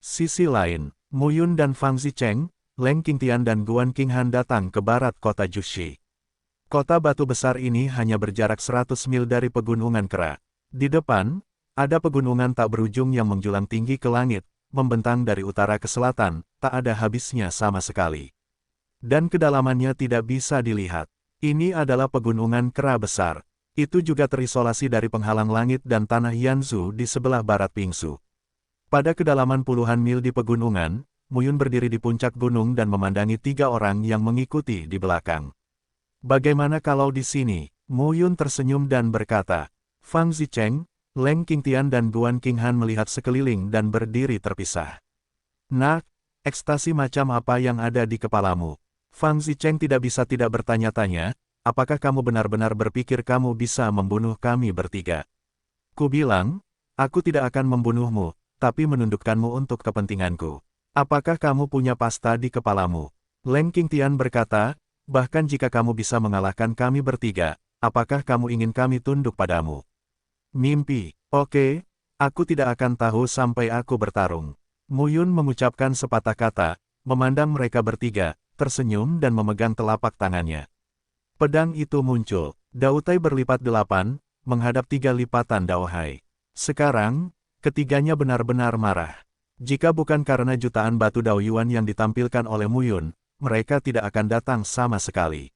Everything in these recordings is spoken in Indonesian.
Sisi lain, Mu Yun dan Fang Zicheng, Leng Qingtian dan Guan Qinghan datang ke barat kota Jushi. Kota batu besar ini hanya berjarak 100 mil dari pegunungan Kera. Di depan, ada pegunungan tak berujung yang menjulang tinggi ke langit, membentang dari utara ke selatan, tak ada habisnya sama sekali. Dan kedalamannya tidak bisa dilihat. Ini adalah pegunungan Kera besar. Itu juga terisolasi dari penghalang langit dan tanah Yanzhou di sebelah barat Pingsu. Pada kedalaman puluhan mil di pegunungan, Mu Yun berdiri di puncak gunung dan memandangi 3 orang yang mengikuti di belakang. Bagaimana kalau di sini? Mu Yun tersenyum dan berkata. Fang Zicheng, Leng Qingtian dan Guan Qinghan melihat sekeliling dan berdiri terpisah. Nak, ekstasi macam apa yang ada di kepalamu? Fang Zicheng tidak bisa tidak bertanya-tanya, apakah kamu benar-benar berpikir kamu bisa membunuh kami bertiga? Ku bilang, aku tidak akan membunuhmu, tapi menundukkanmu untuk kepentinganku. Apakah kamu punya pasta di kepalamu? Leng Qingtian berkata, bahkan jika kamu bisa mengalahkan kami bertiga, apakah kamu ingin kami tunduk padamu? Mimpi, oke, aku tidak akan tahu sampai aku bertarung. Mu Yun mengucapkan sepatah kata, memandang mereka bertiga, tersenyum dan memegang telapak tangannya. Pedang itu muncul, Daotai berlipat 8, menghadap 3 lipatan Daohai. Sekarang, ketiganya benar-benar marah. Jika bukan karena jutaan batu Daoyuan yang ditampilkan oleh Mu Yun, mereka tidak akan datang sama sekali.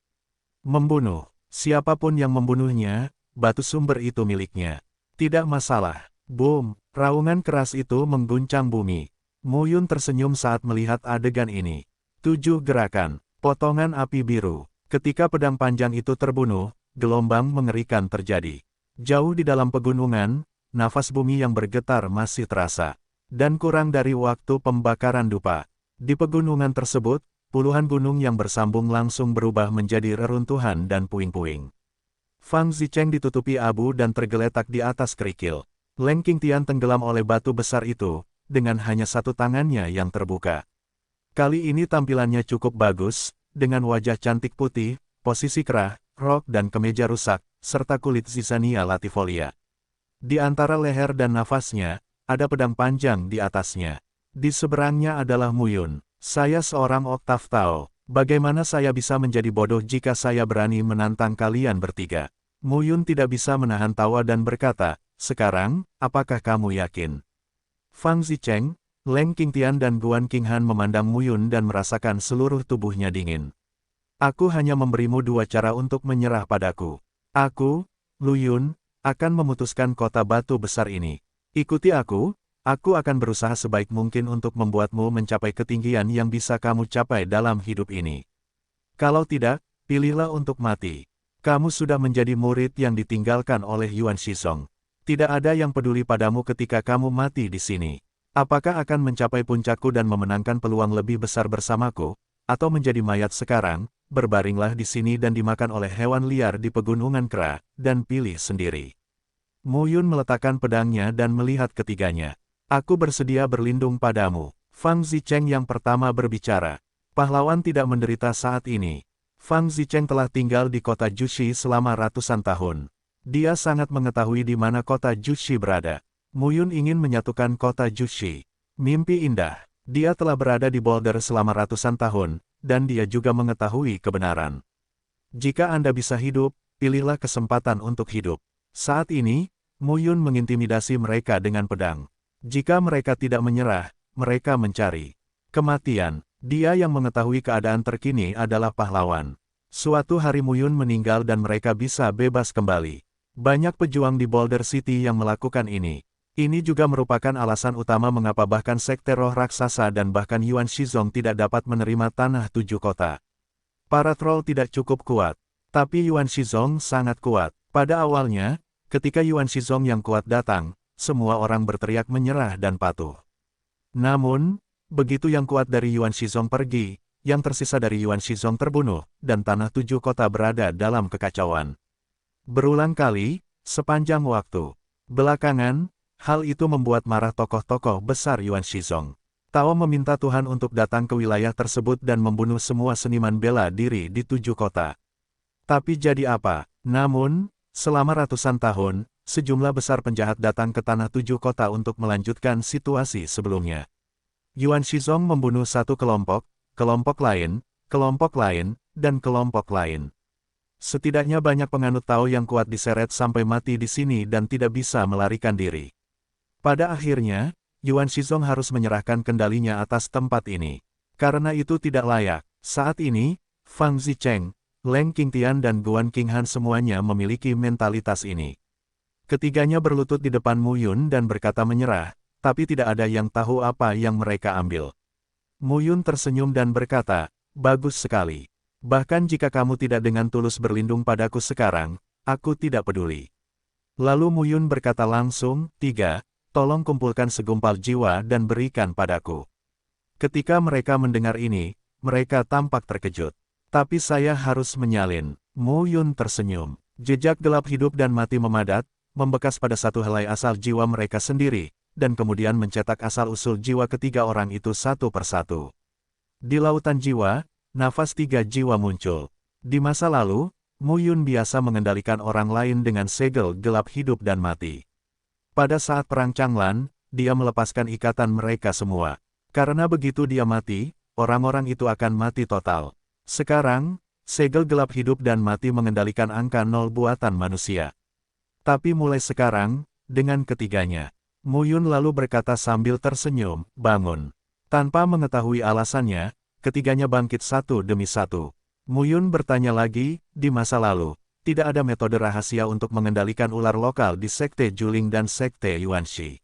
Membunuh, siapapun yang membunuhnya, batu sumber itu miliknya. Tidak masalah. Boom, raungan keras itu mengguncang bumi. Mu Yun tersenyum saat melihat adegan ini. 7 gerakan, potongan api biru. Ketika pedang panjang itu terbunuh, gelombang mengerikan terjadi. Jauh di dalam pegunungan, nafas bumi yang bergetar masih terasa. Dan kurang dari waktu pembakaran dupa. Di pegunungan tersebut, puluhan gunung yang bersambung langsung berubah menjadi reruntuhan dan puing-puing. Fang Zicheng ditutupi abu dan tergeletak di atas kerikil. Leng Qingtian tenggelam oleh batu besar itu, dengan hanya satu tangannya yang terbuka. Kali ini tampilannya cukup bagus, dengan wajah cantik putih, posisi kerah, rok dan kemeja rusak, serta kulit Zizania latifolia. Di antara leher dan nafasnya, ada pedang panjang di atasnya. Di seberangnya adalah Mu Yun. Saya seorang Oktav Tao. Bagaimana saya bisa menjadi bodoh jika saya berani menantang kalian bertiga? Mu Yun tidak bisa menahan tawa dan berkata, sekarang, apakah kamu yakin? Fang Zicheng, Leng Qingtian dan Guan Qinghan memandang Mu Yun dan merasakan seluruh tubuhnya dingin. Aku hanya memberimu 2 cara untuk menyerah padaku. Aku, Lu Yun, akan memutuskan kota batu besar ini. Ikuti aku akan berusaha sebaik mungkin untuk membuatmu mencapai ketinggian yang bisa kamu capai dalam hidup ini. Kalau tidak, pilihlah untuk mati. Kamu sudah menjadi murid yang ditinggalkan oleh Yuan Shizong. Tidak ada yang peduli padamu ketika kamu mati di sini. Apakah akan mencapai puncakku dan memenangkan peluang lebih besar bersamaku, atau menjadi mayat sekarang, berbaringlah di sini dan dimakan oleh hewan liar di pegunungan Kera, dan pilih sendiri. Mu Yun meletakkan pedangnya dan melihat ketiganya. Aku bersedia berlindung padamu. Fang Zicheng yang pertama berbicara. Pahlawan tidak menderita saat ini. Fang Zicheng telah tinggal di kota Jushi selama ratusan tahun. Dia sangat mengetahui di mana kota Jushi berada. Mu Yun ingin menyatukan kota Jushi. Mimpi indah. Dia telah berada di Boulder selama ratusan tahun, dan dia juga mengetahui kebenaran. Jika Anda bisa hidup, pilihlah kesempatan untuk hidup. Saat ini, Mu Yun mengintimidasi mereka dengan pedang. Jika mereka tidak menyerah, mereka mencari kematian. Dia yang mengetahui keadaan terkini adalah pahlawan. Suatu hari Mu Yun meninggal dan mereka bisa bebas kembali. Banyak pejuang di Boulder City yang melakukan ini. Ini juga merupakan alasan utama mengapa bahkan sekte roh raksasa dan bahkan Yuan Shizong tidak dapat menerima tanah 7 kota. Para troll tidak cukup kuat, tapi Yuan Shizong sangat kuat. Pada awalnya, ketika Yuan Shizong yang kuat datang, semua orang berteriak menyerah dan patuh. Namun, begitu yang kuat dari Yuan Shizong pergi, yang tersisa dari Yuan Shizong terbunuh, dan tanah 7 kota berada dalam kekacauan. Berulang kali, sepanjang waktu. Belakangan, hal itu membuat marah tokoh-tokoh besar Yuan Shizong. Tao meminta Tuhan untuk datang ke wilayah tersebut dan membunuh semua seniman bela diri di 7 kota. Tapi jadi apa? Namun, selama ratusan tahun, sejumlah besar penjahat datang ke tanah 7 kota untuk melanjutkan situasi sebelumnya. Yuan Shizong membunuh satu kelompok, kelompok lain, dan kelompok lain. Setidaknya banyak penganut Tao yang kuat diseret sampai mati di sini dan tidak bisa melarikan diri. Pada akhirnya, Yuan Shizong harus menyerahkan kendalinya atas tempat ini. Karena itu tidak layak. Saat ini, Fang Zicheng, Leng Qingtian dan Guan Qinghan semuanya memiliki mentalitas ini. Ketiganya berlutut di depan Mu Yun dan berkata menyerah, tapi tidak ada yang tahu apa yang mereka ambil. Mu Yun tersenyum dan berkata, bagus sekali. Bahkan jika kamu tidak dengan tulus berlindung padaku sekarang, aku tidak peduli. Lalu Mu Yun berkata langsung, 3, tolong kumpulkan segumpal jiwa dan berikan padaku. Ketika mereka mendengar ini, mereka tampak terkejut. Tapi saya harus menyalin. Mu Yun tersenyum. Jejak gelap hidup dan mati memadat, membekas pada satu helai asal jiwa mereka sendiri, dan kemudian mencetak asal-usul jiwa ketiga orang itu satu persatu. Di lautan jiwa, nafas 3 jiwa muncul. Di masa lalu, Mu Yun biasa mengendalikan orang lain dengan segel gelap hidup dan mati. Pada saat perang Changlan, dia melepaskan ikatan mereka semua. Karena begitu dia mati, orang-orang itu akan mati total. Sekarang, segel gelap hidup dan mati mengendalikan angka 0 buatan manusia. Tapi mulai sekarang, dengan ketiganya, Mu Yun lalu berkata sambil tersenyum, bangun. Tanpa mengetahui alasannya, ketiganya bangkit satu demi satu. Mu Yun bertanya lagi, di masa lalu, tidak ada metode rahasia untuk mengendalikan ular lokal di Sekte Juling dan Sekte Yuanxi.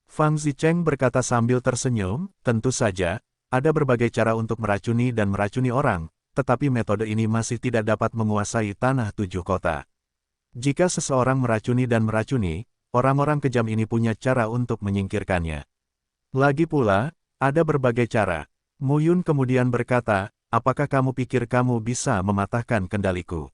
Fang Zicheng berkata sambil tersenyum, tentu saja, ada berbagai cara untuk meracuni dan meracuni orang, tetapi metode ini masih tidak dapat menguasai tanah 7 kota. Jika seseorang meracuni dan meracuni, orang-orang kejam ini punya cara untuk menyingkirkannya. Lagi pula, ada berbagai cara. Mu Yun kemudian berkata, apakah kamu pikir kamu bisa mematahkan kendaliku?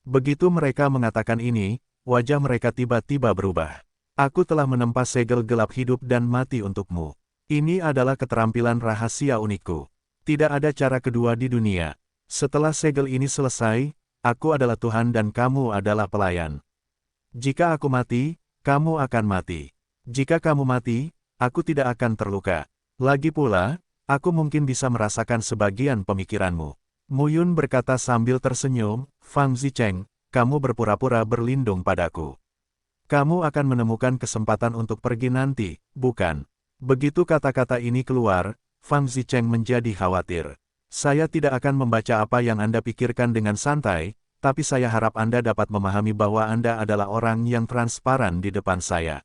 Begitu mereka mengatakan ini, wajah mereka tiba-tiba berubah. Aku telah menempa segel gelap hidup dan mati untukmu. Ini adalah keterampilan rahasia unikku. Tidak ada cara kedua di dunia. Setelah segel ini selesai, aku adalah Tuhan dan kamu adalah pelayan. Jika aku mati, kamu akan mati. Jika kamu mati, aku tidak akan terluka. Lagi pula, aku mungkin bisa merasakan sebagian pemikiranmu. Mu Yun berkata sambil tersenyum, Fang Zicheng, kamu berpura-pura berlindung padaku. Kamu akan menemukan kesempatan untuk pergi nanti, bukan? Begitu kata-kata ini keluar, Fang Zicheng menjadi khawatir. Saya tidak akan membaca apa yang Anda pikirkan dengan santai, tapi saya harap Anda dapat memahami bahwa Anda adalah orang yang transparan di depan saya.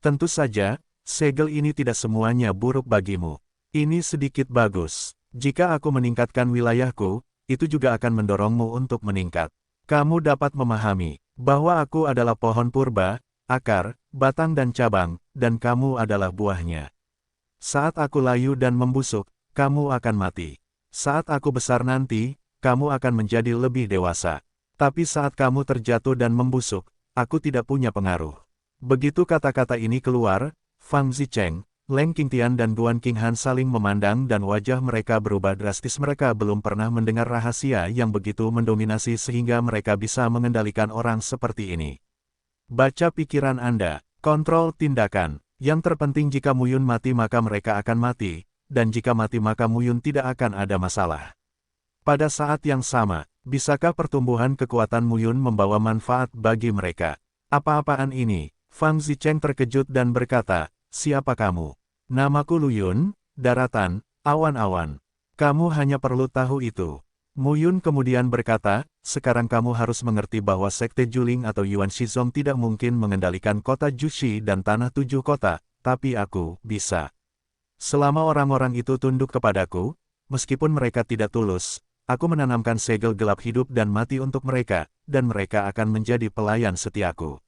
Tentu saja, segel ini tidak semuanya buruk bagimu. Ini sedikit bagus. Jika aku meningkatkan wilayahku, itu juga akan mendorongmu untuk meningkat. Kamu dapat memahami bahwa aku adalah pohon purba, akar, batang dan cabang, dan kamu adalah buahnya. Saat aku layu dan membusuk, kamu akan mati. Saat aku besar nanti, kamu akan menjadi lebih dewasa. Tapi saat kamu terjatuh dan membusuk, aku tidak punya pengaruh. Begitu kata-kata ini keluar, Fang Zicheng, Leng Qingtian dan Guan Qinghan saling memandang dan wajah mereka berubah drastis. Mereka belum pernah mendengar rahasia yang begitu mendominasi sehingga mereka bisa mengendalikan orang seperti ini. Baca pikiran Anda, kontrol tindakan. Yang terpenting jika Mu Yun mati maka mereka akan mati, dan jika mati maka Mu Yun tidak akan ada masalah. Pada saat yang sama, bisakah pertumbuhan kekuatan Mu Yun membawa manfaat bagi mereka? Apa-apaan ini? Fang Zicheng terkejut dan berkata, siapa kamu? Namaku Lu Yun, daratan, awan-awan. Kamu hanya perlu tahu itu. Mu Yun kemudian berkata, sekarang kamu harus mengerti bahwa Sekte Juling atau Yuan Shizong tidak mungkin mengendalikan kota Jushi dan tanah 7 kota, tapi aku bisa. Selama orang-orang itu tunduk kepadaku, meskipun mereka tidak tulus, aku menanamkan segel gelap hidup dan mati untuk mereka, dan mereka akan menjadi pelayan setiaku.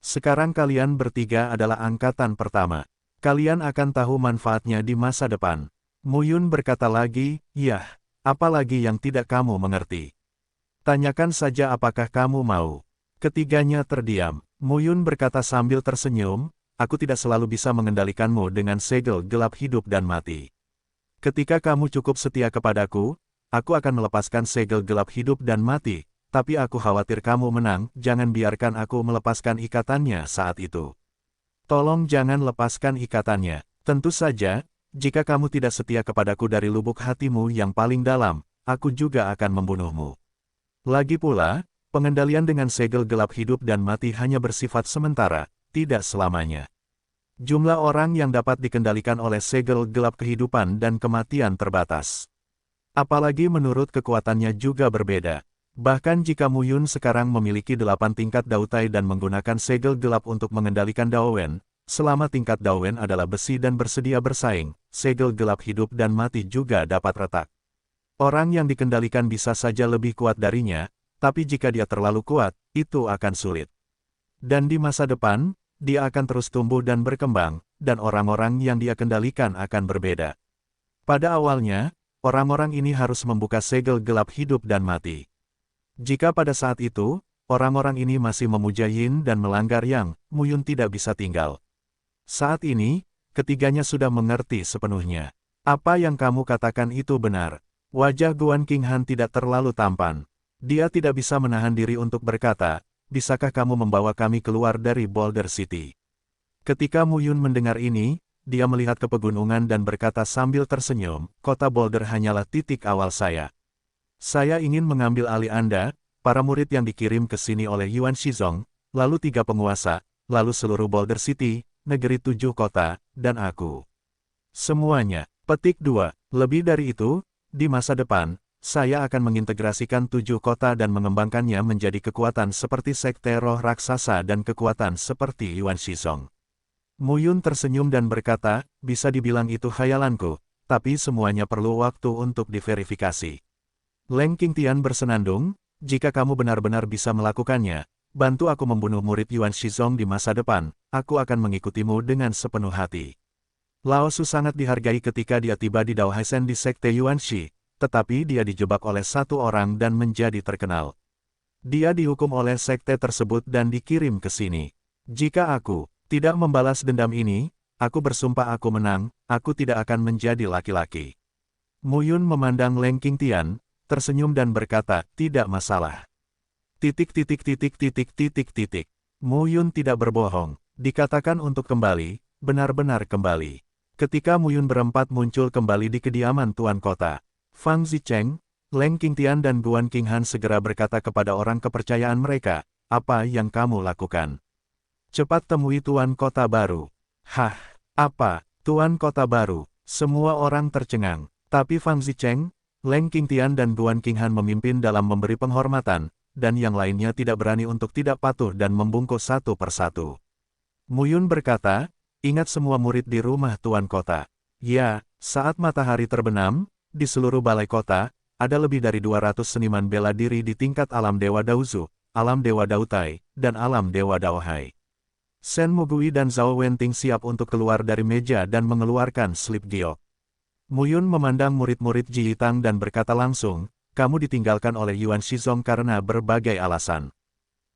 Sekarang kalian bertiga adalah angkatan pertama. Kalian akan tahu manfaatnya di masa depan. Mu Yun berkata lagi, yah, apalagi yang tidak kamu mengerti. Tanyakan saja apakah kamu mau. Ketiganya terdiam. Mu Yun berkata sambil tersenyum, aku tidak selalu bisa mengendalikanmu dengan segel gelap hidup dan mati. Ketika kamu cukup setia kepadaku, aku akan melepaskan segel gelap hidup dan mati. Tapi aku khawatir kamu menang, jangan biarkan aku melepaskan ikatannya saat itu. Tolong jangan lepaskan ikatannya. Tentu saja, Jika kamu tidak setia kepadaku dari lubuk hatimu yang paling dalam, aku juga akan membunuhmu. Lagi pula, pengendalian dengan segel gelap hidup dan mati hanya bersifat sementara, tidak selamanya. Jumlah orang yang dapat dikendalikan oleh segel gelap kehidupan dan kematian terbatas. Apalagi menurut kekuatannya juga berbeda. Bahkan jika Mu Yun sekarang memiliki 8 tingkat Dautai dan menggunakan segel gelap untuk mengendalikan Daowen, selama tingkat Daowen adalah besi dan bersedia bersaing, segel gelap hidup dan mati juga dapat retak. Orang yang dikendalikan bisa saja lebih kuat darinya, tapi jika dia terlalu kuat, itu akan sulit. Dan di masa depan, dia akan terus tumbuh dan berkembang, dan orang-orang yang dia kendalikan akan berbeda. Pada awalnya, orang-orang ini harus membuka segel gelap hidup dan mati. Jika pada saat itu, orang-orang ini masih memuja Yin dan melanggar Yang, Mu Yun tidak bisa tinggal. Saat ini, ketiganya sudah mengerti sepenuhnya. Apa yang kamu katakan itu benar. Wajah Guan Qinghan tidak terlalu tampan. Dia tidak bisa menahan diri untuk berkata, bisakah kamu membawa kami keluar dari Boulder City? Ketika Mu Yun mendengar ini, dia melihat ke pegunungan dan berkata sambil tersenyum, kota Boulder hanyalah titik awal saya. Saya ingin mengambil alih Anda, para murid yang dikirim ke sini oleh Yuan Shizong, lalu 3 penguasa, lalu seluruh Boulder City, negeri 7 kota, dan aku. Semuanya. Petik 2. Lebih dari itu, di masa depan, saya akan mengintegrasikan 7 kota dan mengembangkannya menjadi kekuatan seperti Sekte Roh Raksasa dan kekuatan seperti Yuan Shizong. Mu Yun tersenyum dan berkata, bisa dibilang itu khayalanku, tapi semuanya perlu waktu untuk diverifikasi. Leng Qingtian bersenandung, jika kamu benar-benar bisa melakukannya, bantu aku membunuh murid Yuan Shizong di masa depan, aku akan mengikutimu dengan sepenuh hati. Lao Su sangat dihargai ketika dia tiba di Dao Haisen di Sekte Yuan Shi, tetapi dia dijebak oleh satu orang dan menjadi terkenal. Dia dihukum oleh sekte tersebut dan dikirim ke sini. Jika aku tidak membalas dendam ini, aku bersumpah aku menang, aku tidak akan menjadi laki-laki. Mu Yun memandang Leng Qingtian, tersenyum dan berkata, tidak masalah. Mu Yun tidak berbohong, dikatakan untuk kembali, benar-benar kembali. Ketika Mu Yun berempat muncul kembali di kediaman Tuan Kota, Fang Zicheng, Leng Qingtian dan Guan Qinghan segera berkata kepada orang kepercayaan mereka, apa yang kamu lakukan? Cepat temui Tuan Kota Baru. Hah, apa, Tuan Kota Baru? Semua orang tercengang, tapi Fang Zicheng, Leng Qingtian dan Guan Qinghan memimpin dalam memberi penghormatan, dan yang lainnya tidak berani untuk tidak patuh dan membungkuk satu persatu. Mu Yun berkata, ingat semua murid di rumah Tuan Kota. Ya, saat matahari terbenam, di seluruh balai kota, ada lebih dari 200 seniman bela diri di tingkat alam Dewa Daozu, alam Dewa Dautai, dan alam Dewa Daohai. Shen Mugui dan Zhao Wenting siap untuk keluar dari meja dan mengeluarkan slip giok. Mu Yun memandang murid-murid Ji Yitang dan berkata langsung, kamu ditinggalkan oleh Yuan Shizong karena berbagai alasan.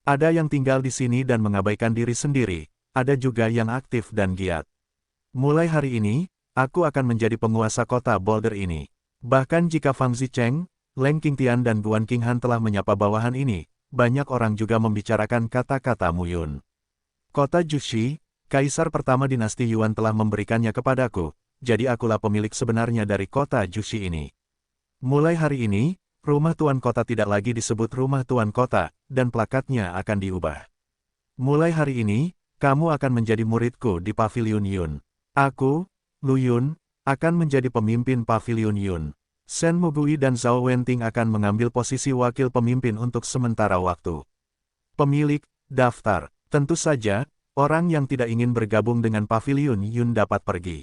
Ada yang tinggal di sini dan mengabaikan diri sendiri, ada juga yang aktif dan giat. Mulai hari ini, aku akan menjadi penguasa kota Boulder ini. Bahkan jika Fang Zicheng, Leng Qingtian dan Guan Qinghan telah menyapa bawahan ini, banyak orang juga membicarakan kata-kata Mu Yun. Kota Jushi, kaisar pertama dinasti Yuan telah memberikannya kepadaku, jadi akulah pemilik sebenarnya dari kota Jushi ini. Mulai hari ini, rumah Tuan Kota tidak lagi disebut rumah Tuan Kota, dan plakatnya akan diubah. Mulai hari ini, kamu akan menjadi muridku di Pavilion Yun. Aku, Lu Yun, akan menjadi pemimpin Pavilion Yun. Shen Mugui dan Zhao Wenting akan mengambil posisi wakil pemimpin untuk sementara waktu. Pemilik, daftar. Tentu saja, orang yang tidak ingin bergabung dengan Pavilion Yun dapat pergi.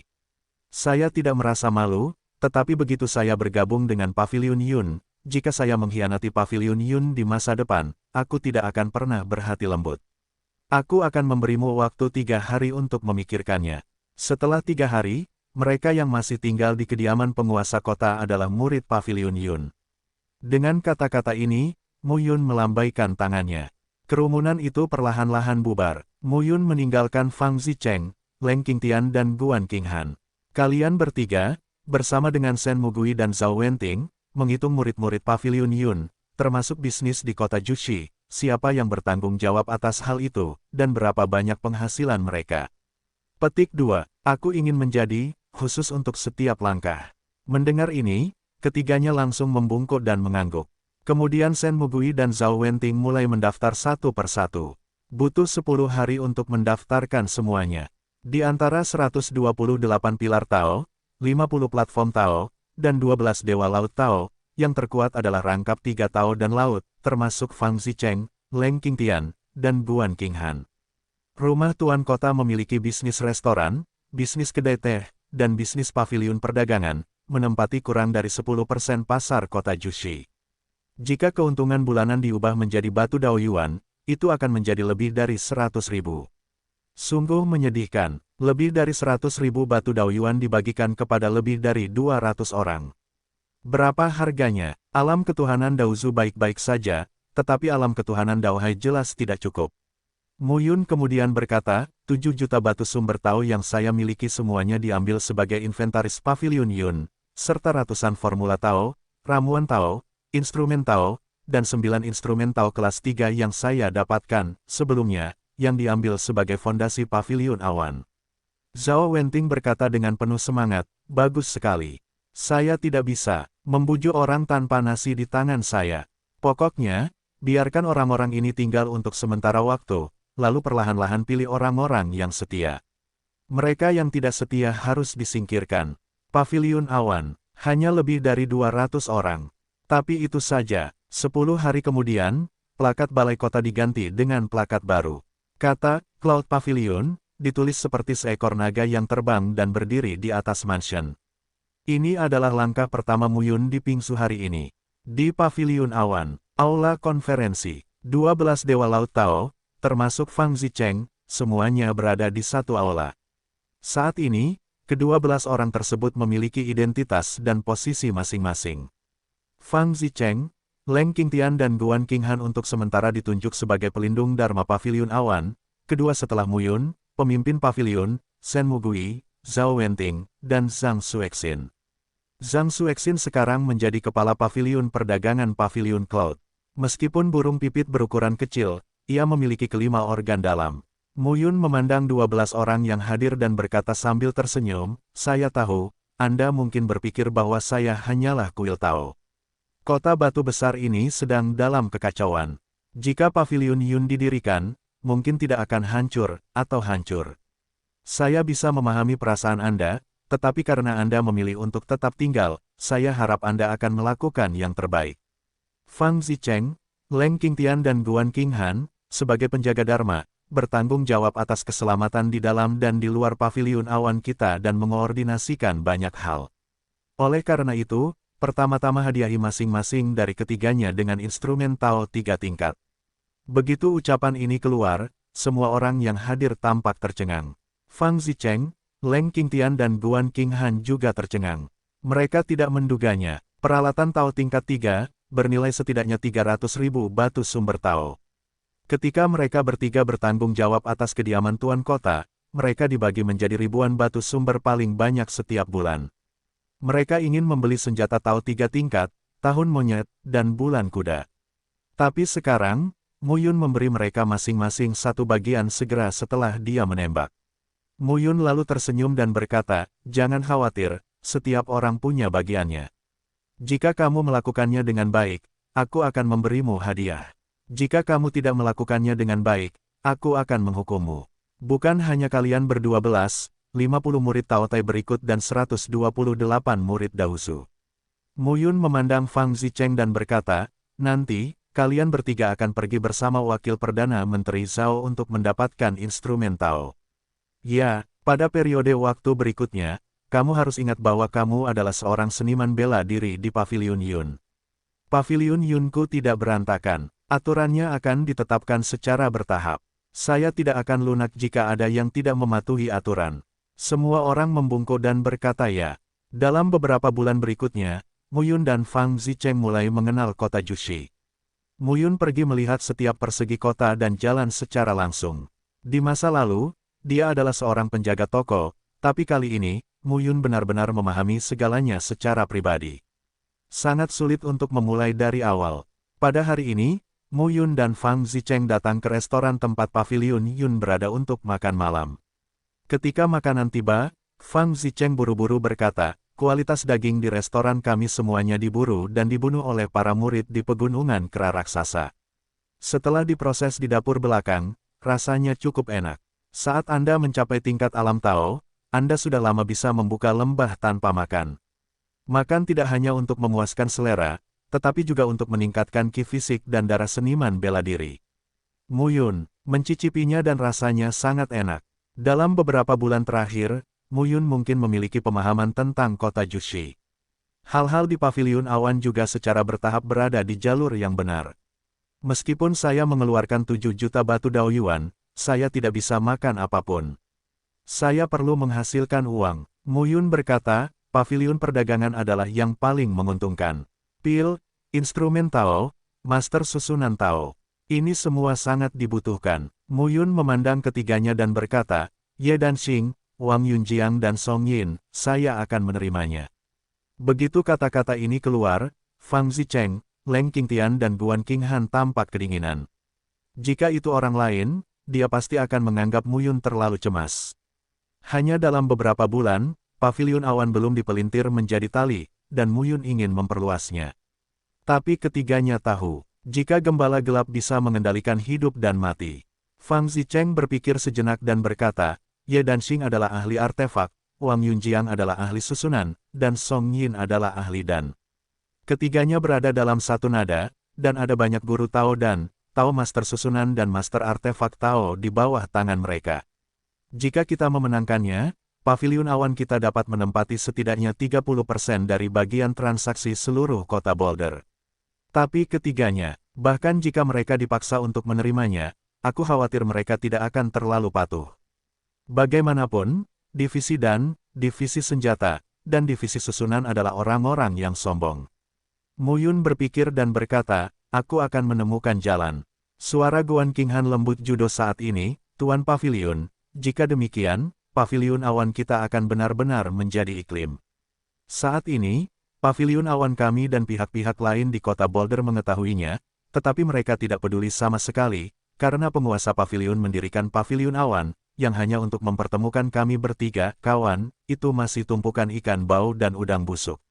Saya tidak merasa malu, tetapi begitu saya bergabung dengan Pavilion Yun, jika saya mengkhianati Pavilion Yun di masa depan, aku tidak akan pernah berhati lembut. Aku akan memberimu waktu 3 hari untuk memikirkannya. Setelah 3 hari, mereka yang masih tinggal di kediaman penguasa kota adalah murid Pavilion Yun. Dengan kata-kata ini, Mu Yun melambaikan tangannya. Kerumunan itu perlahan-lahan bubar. Mu Yun meninggalkan Fang Zicheng, Leng Qingtian dan Guan Qinghan. Kalian bertiga, bersama dengan Shen Mugui dan Zhao Wenting, menghitung murid-murid Pavilion Yun, termasuk bisnis di kota Jushi, siapa yang bertanggung jawab atas hal itu, dan berapa banyak penghasilan mereka. Petik 2. Aku ingin menjadi khusus untuk setiap langkah. Mendengar ini, ketiganya langsung membungkuk dan mengangguk. Kemudian Shen Mugui dan Zhao Wenting mulai mendaftar satu persatu. Butuh 10 hari untuk mendaftarkan semuanya. Di antara 128 pilar Tao, 50 platform Tao, dan 12 Dewa Laut Tao, yang terkuat adalah rangkap 3 Tao dan Laut, termasuk Fang Zicheng, Leng Qingtian, dan Guan Qinghan. Rumah Tuan Kota memiliki bisnis restoran, bisnis kedai teh, dan bisnis paviliun perdagangan, menempati kurang dari 10% pasar kota Jushi. Jika keuntungan bulanan diubah menjadi batu Dao Yuan, itu akan menjadi lebih dari 100.000. Sungguh menyedihkan, lebih dari 100.000 batu Dao Yuan dibagikan kepada lebih dari 200 orang. Berapa harganya? Alam ketuhanan Daozu baik-baik saja, tetapi alam ketuhanan Daohai jelas tidak cukup. Mu Yun kemudian berkata, 7 juta batu sumber Tao yang saya miliki semuanya diambil sebagai inventaris pavilion Yun, serta ratusan formula Tao, ramuan Tao, instrumen Tao, dan 9 instrumen Tao kelas 3 yang saya dapatkan sebelumnya, yang diambil sebagai fondasi pavilion awan. Zhao Wenting berkata dengan penuh semangat, bagus sekali. Saya tidak bisa membujuk orang tanpa nasi di tangan saya. Pokoknya, biarkan orang-orang ini tinggal untuk sementara waktu, lalu perlahan-lahan pilih orang-orang yang setia. Mereka yang tidak setia harus disingkirkan. Pavilion awan, hanya lebih dari 200 orang. Tapi itu saja, 10 hari kemudian, plakat balai kota diganti dengan plakat baru. Kata, Cloud Pavilion, ditulis seperti seekor naga yang terbang dan berdiri di atas mansion. Ini adalah langkah pertama Mu Yun di Pingsu hari ini. Di Pavilion Awan, Aula Konferensi, 12 Dewa Laut Tao, termasuk Fang Zicheng, semuanya berada di satu aula. Saat ini, ke-12 orang tersebut memiliki identitas dan posisi masing-masing. Fang Zicheng, Leng Qingtian dan Guan Qinghan untuk sementara ditunjuk sebagai pelindung Dharma Pavilion Awan, kedua setelah Mu Yun, pemimpin pavilion, Shen Mugui, Zhao Wenting, dan Zhang Xuexin. Zhang Xuexin sekarang menjadi kepala pavilion perdagangan Pavilion Cloud. Meskipun burung pipit berukuran kecil, ia memiliki kelima organ dalam. Mu Yun memandang 12 orang yang hadir dan berkata sambil tersenyum, saya tahu, Anda mungkin berpikir bahwa saya hanyalah kuil Tao. Kota batu besar ini sedang dalam kekacauan. Jika Pavilion Yun didirikan, mungkin tidak akan hancur, atau hancur. Saya bisa memahami perasaan Anda, tetapi karena Anda memilih untuk tetap tinggal, saya harap Anda akan melakukan yang terbaik. Fang Zicheng, Leng Qingtian dan Guan Qinghan, sebagai penjaga Dharma, bertanggung jawab atas keselamatan di dalam dan di luar pavilion awan kita dan mengoordinasikan banyak hal. Oleh karena itu, pertama-tama hadiahi masing-masing dari ketiganya dengan instrumen Tao 3 tingkat. Begitu ucapan ini keluar, semua orang yang hadir tampak tercengang. Fang Zicheng, Leng Qingtian dan Guan Qinghan juga tercengang. Mereka tidak menduganya, peralatan Tao tingkat 3, bernilai setidaknya 300.000 batu sumber Tao. Ketika mereka bertiga bertanggung jawab atas kediaman Tuan Kota, mereka dibagi menjadi ribuan batu sumber paling banyak setiap bulan. Mereka ingin membeli senjata Tao 3 tingkat, tahun monyet, dan bulan kuda. Tapi sekarang, Mu Yun memberi mereka masing-masing satu bagian segera setelah dia menembak. Mu Yun lalu tersenyum dan berkata, jangan khawatir, setiap orang punya bagiannya. Jika kamu melakukannya dengan baik, aku akan memberimu hadiah. Jika kamu tidak melakukannya dengan baik, aku akan menghukummu. Bukan hanya kalian berdua belas, 50 murid Tao Tai berikut dan 128 murid Daozu. Mu Yun memandang Fang Zicheng dan berkata, nanti, kalian bertiga akan pergi bersama Wakil Perdana Menteri Zhao untuk mendapatkan instrumen Tao. Ya, pada periode waktu berikutnya, kamu harus ingat bahwa kamu adalah seorang seniman bela diri di Pavilion Yun. Pavilion Yunku tidak berantakan, aturannya akan ditetapkan secara bertahap. Saya tidak akan lunak jika ada yang tidak mematuhi aturan. Semua orang membungkuk dan berkata ya. Dalam beberapa bulan berikutnya, Mu Yun dan Fang Zicheng mulai mengenal kota Jushi. Mu Yun pergi melihat setiap persegi kota dan jalan secara langsung. Di masa lalu, dia adalah seorang penjaga toko, tapi kali ini, Mu Yun benar-benar memahami segalanya secara pribadi. Sangat sulit untuk memulai dari awal. Pada hari ini, Mu Yun dan Fang Zicheng datang ke restoran tempat Pavilion Yun berada untuk makan malam. Ketika makanan tiba, Fang Zicheng buru-buru berkata, kualitas daging di restoran kami semuanya diburu dan dibunuh oleh para murid di pegunungan kera raksasa. Setelah diproses di dapur belakang, rasanya cukup enak. Saat Anda mencapai tingkat alam Tao, Anda sudah lama bisa membuka lembah tanpa makan. Makan tidak hanya untuk memuaskan selera, tetapi juga untuk meningkatkan ki fisik dan darah seniman bela diri. Mu Yun mencicipinya dan rasanya sangat enak. Dalam beberapa bulan terakhir, Mu Yun mungkin memiliki pemahaman tentang kota Jushi. Hal-hal di Paviliun Awan juga secara bertahap berada di jalur yang benar. Meskipun saya mengeluarkan 7 juta batu Daoyuan, saya tidak bisa makan apapun. Saya perlu menghasilkan uang. Mu Yun berkata, paviliun perdagangan adalah yang paling menguntungkan. Pil, instrumen Tao, master susunan Tao. Ini semua sangat dibutuhkan. Mu Yun memandang ketiganya dan berkata, Ye dan Xing, Wang Yunjiang dan Song Yin, saya akan menerimanya. Begitu kata-kata ini keluar, Fang Zicheng, Leng Qingtian dan Guan Qinghan tampak kedinginan. Jika itu orang lain, dia pasti akan menganggap Mu Yun terlalu cemas. Hanya dalam beberapa bulan, Paviliun Awan belum dipelintir menjadi tali, dan Mu Yun ingin memperluasnya. Tapi ketiganya tahu, jika gembala gelap bisa mengendalikan hidup dan mati. Fang Zicheng berpikir sejenak dan berkata, Ye dan Xing adalah ahli artefak, Wang Yunjiang adalah ahli susunan, dan Song Yin adalah ahli dan. Ketiganya berada dalam satu nada, dan ada banyak guru Tao dan Tao Master Susunan dan Master Artefak Tao di bawah tangan mereka. Jika kita memenangkannya, Paviliun Awan kita dapat menempati setidaknya 30% dari bagian transaksi seluruh kota Boulder. Tapi ketiganya, bahkan jika mereka dipaksa untuk menerimanya, aku khawatir mereka tidak akan terlalu patuh. Bagaimanapun, divisi dan divisi senjata, dan divisi susunan adalah orang-orang yang sombong. Mu Yun berpikir dan berkata, aku akan menemukan jalan. Suara Guan Qinghan lembut judo saat ini, Tuan Paviliun, jika demikian, Paviliun Awan kita akan benar-benar menjadi iklim. Saat ini, Paviliun Awan kami dan pihak-pihak lain di kota Boulder mengetahuinya, tetapi mereka tidak peduli sama sekali, karena penguasa Paviliun mendirikan Paviliun Awan, yang hanya untuk mempertemukan kami bertiga, kawan, itu masih tumpukan ikan bau dan udang busuk.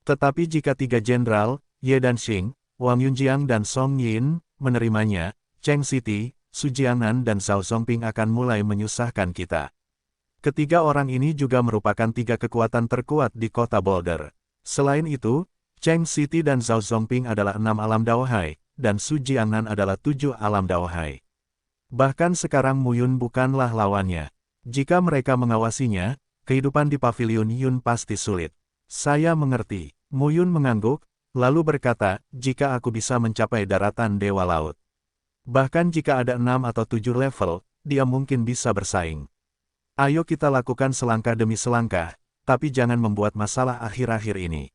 Tetapi jika tiga jenderal, Ye dan Xing, Wang Yunjiang dan Song Yin, menerimanya, Cheng Siti, Su Jiangnan dan Zhao Zongping akan mulai menyusahkan kita. Ketiga orang ini juga merupakan tiga kekuatan terkuat di kota Boulder. Selain itu, Cheng Siti dan Zhao Zongping adalah 6 alam Daohai, dan Su Jiangnan adalah 7 alam Daohai. Bahkan sekarang Mu Yun bukanlah lawannya. Jika mereka mengawasinya, kehidupan di Paviliun Yun pasti sulit. Saya mengerti. Mu Yun mengangguk, lalu berkata, jika aku bisa mencapai daratan Dewa Laut. Bahkan jika ada 6 atau 7 level, dia mungkin bisa bersaing. Ayo kita lakukan selangkah demi selangkah, tapi jangan membuat masalah akhir-akhir ini.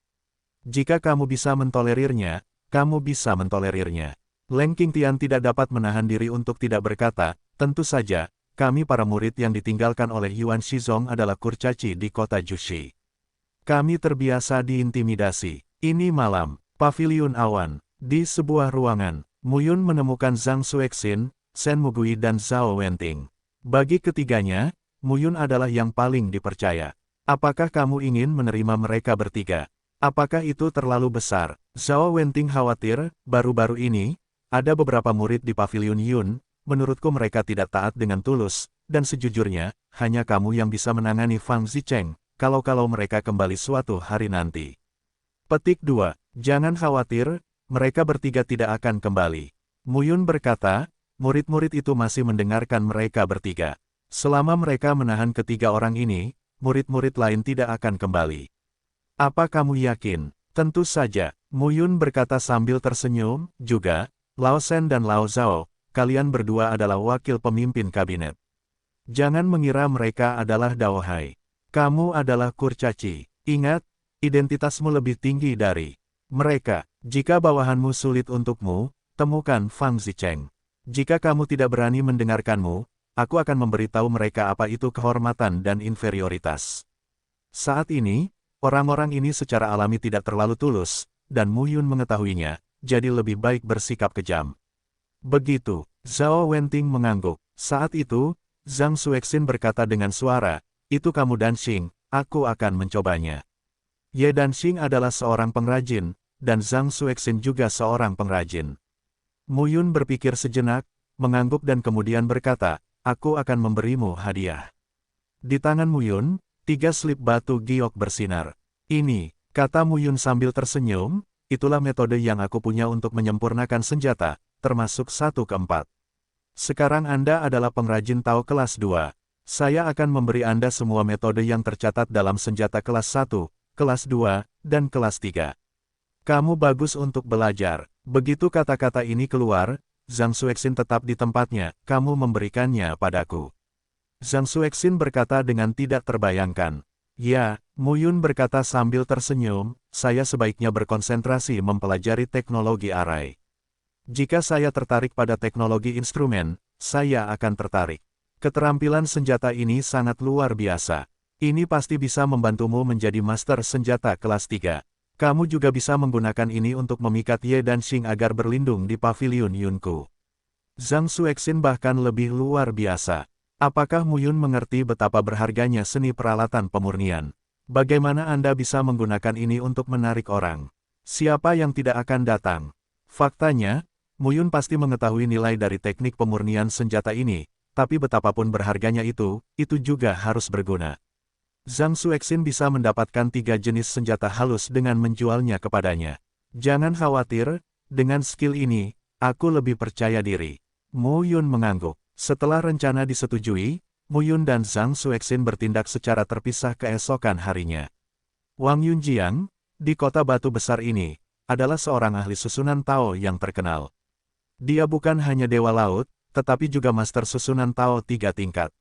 Jika kamu bisa mentolerirnya, kamu bisa mentolerirnya. Leng Qingtian tidak dapat menahan diri untuk tidak berkata, tentu saja, kami para murid yang ditinggalkan oleh Yuan Shizong adalah kurcaci di kota Jushi. Kami terbiasa diintimidasi. Ini malam, Paviliun Awan. Di sebuah ruangan, Mu Yun menemukan Zhang Xuexin, Shen Mugui dan Zhao Wenting. Bagi ketiganya, Mu Yun adalah yang paling dipercaya. Apakah kamu ingin menerima mereka bertiga? Apakah itu terlalu besar? Zhao Wenting khawatir, baru-baru ini, ada beberapa murid di Paviliun Yun, menurutku mereka tidak taat dengan tulus, dan sejujurnya, hanya kamu yang bisa menangani Fang Zicheng, kalau mereka kembali suatu hari nanti. Petik 2. Jangan khawatir, mereka bertiga tidak akan kembali. Mu Yun berkata, murid-murid itu masih mendengarkan mereka bertiga. Selama mereka menahan ketiga orang ini, murid-murid lain tidak akan kembali. Apa kamu yakin? Tentu saja, Mu Yun berkata sambil tersenyum, juga, Lao Shen dan Lao Zhao, kalian berdua adalah wakil pemimpin kabinet. Jangan mengira mereka adalah Daohai. Kamu adalah kurcaci. Ingat, identitasmu lebih tinggi dari mereka. Jika bawahanmu sulit untukmu, temukan Fang Zicheng. Jika kamu tidak berani mendengarkanmu, aku akan memberitahu mereka apa itu kehormatan dan inferioritas. Saat ini, orang-orang ini secara alami tidak terlalu tulus, dan Mu Yun mengetahuinya, jadi lebih baik bersikap kejam. Begitu, Zhao Wenting mengangguk. Saat itu, Zhang Xuexin berkata dengan suara, itu kamu Danxing, aku akan mencobanya. Ye Danxing adalah seorang pengrajin, dan Zhang Xuexin juga seorang pengrajin. Mu Yun berpikir sejenak, mengangguk dan kemudian berkata, aku akan memberimu hadiah. Di tangan Mu Yun, 3 slip batu giok bersinar. Ini, kata Mu Yun sambil tersenyum, itulah metode yang aku punya untuk menyempurnakan senjata, termasuk 1/4. Sekarang Anda adalah pengrajin Tao kelas 2. Saya akan memberi Anda semua metode yang tercatat dalam senjata kelas 1, kelas 2, dan kelas 3. Kamu bagus untuk belajar. Begitu kata-kata ini keluar, Zhang Xuexin tetap di tempatnya, kamu memberikannya padaku. Zhang Xuexin berkata dengan tidak terbayangkan. Ya, Mu Yun berkata sambil tersenyum, saya sebaiknya berkonsentrasi mempelajari teknologi arai. Jika saya tertarik pada teknologi instrumen, saya akan tertarik. Keterampilan senjata ini sangat luar biasa. Ini pasti bisa membantumu menjadi master senjata kelas 3. Kamu juga bisa menggunakan ini untuk memikat Ye Danxing agar berlindung di pavilion Yunku. Zhang Xuexin bahkan lebih luar biasa. Apakah Mu Yun mengerti betapa berharganya seni peralatan pemurnian? Bagaimana Anda bisa menggunakan ini untuk menarik orang? Siapa yang tidak akan datang? Faktanya, Mu Yun pasti mengetahui nilai dari teknik pemurnian senjata ini, tapi betapapun berharganya itu juga harus berguna. Zhang Xuexin bisa mendapatkan 3 jenis senjata halus dengan menjualnya kepadanya. Jangan khawatir, dengan skill ini, aku lebih percaya diri. Mu Yun mengangguk. Setelah rencana disetujui, Mu Yun dan Zhang Xuexin bertindak secara terpisah keesokan harinya. Wang Yunjiang, di kota batu besar ini, adalah seorang ahli susunan Tao yang terkenal. Dia bukan hanya dewa laut, tetapi juga master susunan Tao 3 tingkat.